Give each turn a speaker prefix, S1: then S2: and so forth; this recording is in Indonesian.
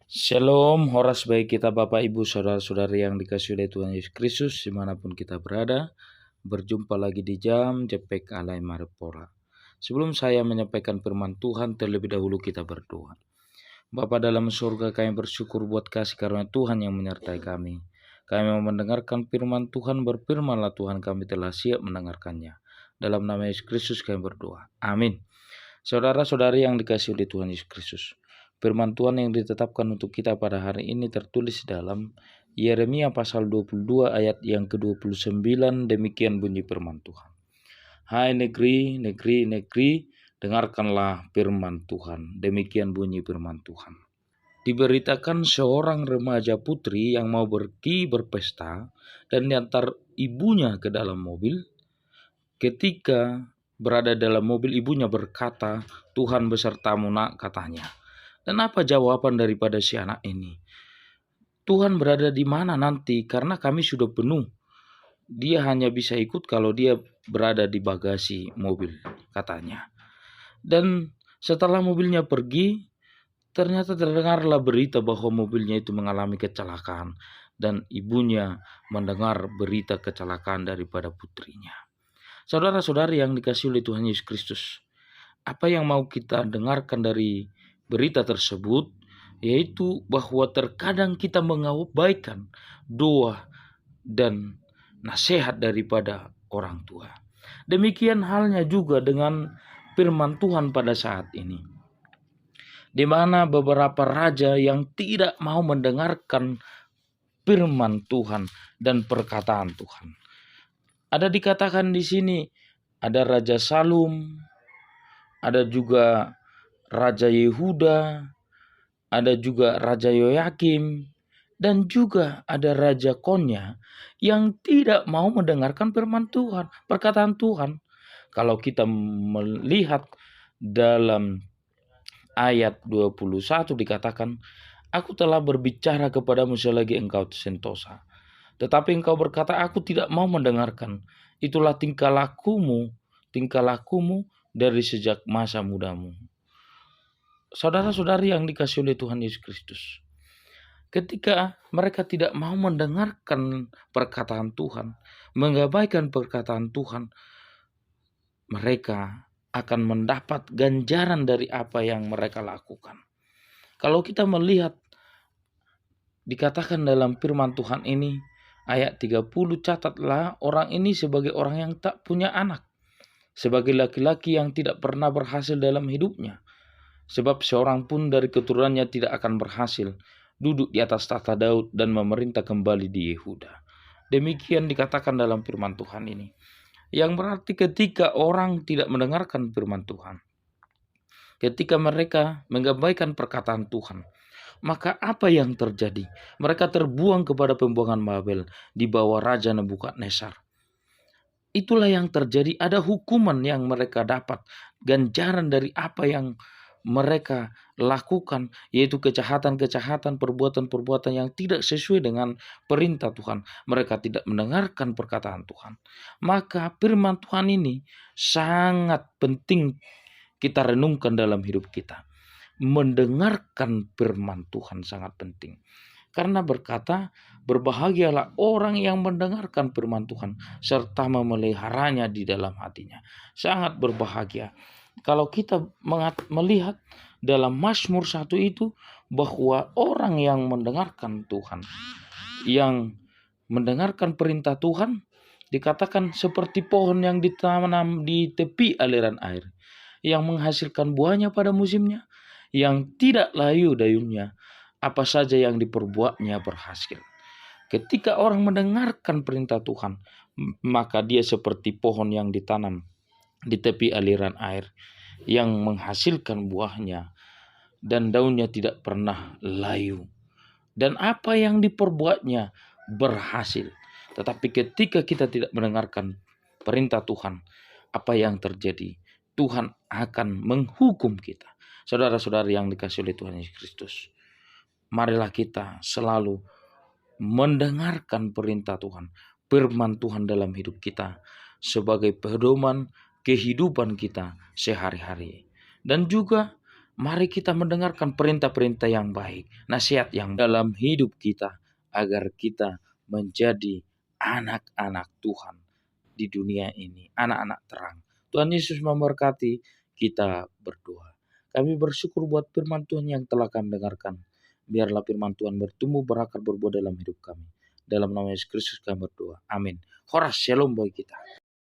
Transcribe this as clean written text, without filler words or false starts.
S1: Shalom, horas baik kita Bapak Ibu Saudara-saudari yang dikasihi oleh Tuhan Yesus Kristus dimanapun kita berada. Berjumpa lagi di jam Jepek Alai Maripora. Sebelum saya menyampaikan firman Tuhan, terlebih dahulu kita berdoa. Bapa dalam surga, kami bersyukur buat kasih karunia Tuhan yang menyertai kami. Kami mau mendengarkan firman Tuhan, berfirmanlah Tuhan, kami telah siap mendengarkannya. Dalam nama Yesus Kristus kami berdoa. Amin. Saudara-saudari yang dikasihi oleh Tuhan Yesus Kristus, firman Tuhan yang ditetapkan untuk kita pada hari ini tertulis dalam Yeremia pasal 22 ayat yang ke-29, demikian bunyi firman Tuhan. Hai negeri, negeri, negeri, dengarkanlah firman Tuhan. Demikian bunyi firman Tuhan. Diberitakan seorang remaja putri yang mau pergi berpesta dan diantar ibunya ke dalam mobil. Ketika berada dalam mobil, ibunya berkata, "Tuhan besertamu nak," katanya. Dan apa jawaban daripada si anak ini? "Tuhan berada di mana nanti? Karena kami sudah penuh. Dia hanya bisa ikut kalau dia berada di bagasi mobil," katanya. Dan setelah mobilnya pergi, ternyata terdengarlah berita bahwa mobilnya itu mengalami kecelakaan. Dan ibunya mendengar berita kecelakaan daripada putrinya. Saudara-saudari yang dikasihi oleh Tuhan Yesus Kristus, apa yang mau kita dengarkan dari berita tersebut, yaitu bahwa terkadang kita mengabaikan doa dan nasihat daripada orang tua. Demikian halnya juga dengan firman Tuhan pada saat ini, di mana beberapa raja yang tidak mau mendengarkan firman Tuhan dan perkataan Tuhan. Ada dikatakan di sini, ada Raja Salum, ada juga Raja Yehuda, ada juga Raja Yoyakim, dan juga ada Raja Konya yang tidak mau mendengarkan firman Tuhan, perkataan Tuhan. Kalau kita melihat dalam ayat 21 dikatakan, "Aku telah berbicara kepadamu selagi engkau sentosa. Tetapi engkau berkata, aku tidak mau mendengarkan. Itulah tingkah lakumu dari sejak masa mudamu." Saudara-saudari yang dikasihi oleh Tuhan Yesus Kristus, ketika mereka tidak mau mendengarkan perkataan Tuhan, mengabaikan perkataan Tuhan, mereka akan mendapat ganjaran dari apa yang mereka lakukan. Kalau kita melihat, dikatakan dalam firman Tuhan ini, ayat 30, "Catatlah orang ini sebagai orang yang tak punya anak, sebagai laki-laki yang tidak pernah berhasil dalam hidupnya. Sebab seorang pun dari keturunannya tidak akan berhasil duduk di atas tahta Daud dan memerintah kembali di Yehuda." Demikian dikatakan dalam firman Tuhan ini. Yang berarti ketika orang tidak mendengarkan firman Tuhan, ketika mereka mengabaikan perkataan Tuhan, maka apa yang terjadi? Mereka terbuang kepada pembuangan Babel di bawah Raja Nebukadnezar. Itulah yang terjadi, ada hukuman yang mereka dapat, ganjaran dari apa yang mereka lakukan, yaitu kejahatan-kejahatan, perbuatan-perbuatan yang tidak sesuai dengan perintah Tuhan. Mereka tidak mendengarkan perkataan Tuhan. Maka firman Tuhan ini sangat penting kita renungkan dalam hidup kita. Mendengarkan firman Tuhan sangat penting. Karena berkata, berbahagialah orang yang mendengarkan firman Tuhan serta memeliharanya di dalam hatinya. Sangat berbahagia. Kalau kita melihat dalam Mazmur 1 itu, bahwa orang yang mendengarkan Tuhan, yang mendengarkan perintah Tuhan, dikatakan seperti pohon yang ditanam di tepi aliran air, yang menghasilkan buahnya pada musimnya, yang tidak layu dayunnya, apa saja yang diperbuatnya berhasil. Ketika orang mendengarkan perintah Tuhan, maka dia seperti pohon yang ditanam di tepi aliran air, yang menghasilkan buahnya dan daunnya tidak pernah layu. Dan apa yang diperbuatnya berhasil. Tetapi ketika kita tidak mendengarkan perintah Tuhan, apa yang terjadi? Tuhan akan menghukum kita. Saudara-saudari yang dikasihi oleh Tuhan Yesus Kristus, marilah kita selalu mendengarkan perintah Tuhan, firman Tuhan dalam hidup kita sebagai pedoman kehidupan kita sehari-hari. Dan juga Mari kita mendengarkan perintah-perintah yang baik, nasihat yang dalam hidup kita, agar kita menjadi anak-anak Tuhan di dunia ini, anak-anak terang. Tuhan Yesus memberkati. Kita berdoa. Kami bersyukur buat firman Tuhan yang telah kami dengarkan. Biarlah firman Tuhan bertumbuh berakar berbuah dalam hidup kami. Dalam nama Yesus Kristus kami berdoa. Amin. Horas shalom bagi kita.